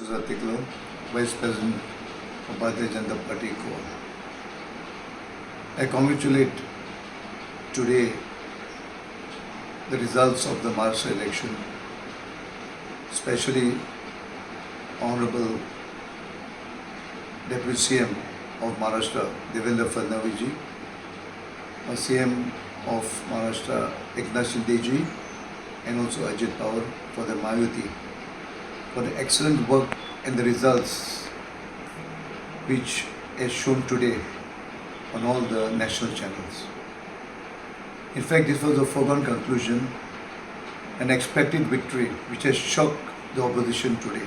Glen Ticlo, Vice President of Bharatiya Janata Party Core. I congratulate today the results of the Maharashtra election, especially Honorable Deputy CM of Maharashtra, Devendra Fadnavis ji, CM of Maharashtra, Eknath Shinde ji, and also Ajit Pawar for the Mayuti, for the excellent work and the results which is shown today on all the national channels. In fact, this was a foregone conclusion, an expected victory which has shocked the opposition today.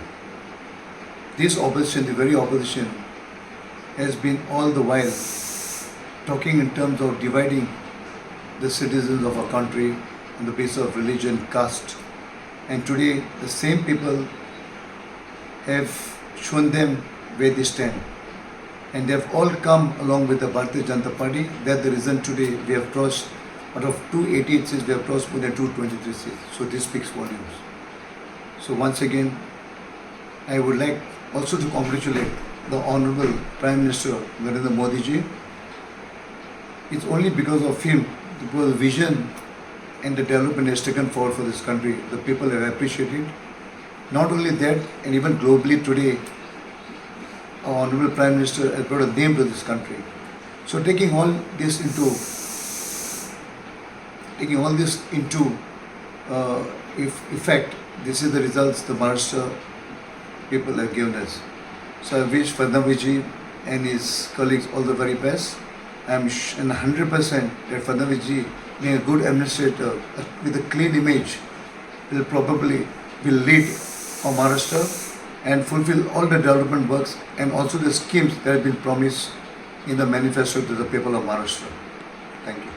This opposition, the very opposition, has been all the while talking in terms of dividing the citizens of our country on the basis of religion, caste. And today, the same people have shown them where they stand. And they have all come along with the Bharatiya Janata Party. That's the reason today we have crossed, out of 288 seats, we have crossed more than 223 seats. So this speaks volumes. So once again, I would like also to congratulate the Honorable Prime Minister Narendra Modi ji. It's only because of him, because the vision and the development has taken forward for this country, the people have appreciated. Not only that, and even globally today, our Honorable Prime Minister has brought a name to this country. So taking all this into effect, this is the results the Maharashtra people have given us. So I wish Fadnavis ji and his colleagues all the very best. I am 100% that Fadnavis ji, being a good administrator with a clean image, will lead our Maharashtra and fulfill all the development works and also the schemes that have been promised in the manifesto to the people of Maharashtra. Thank you.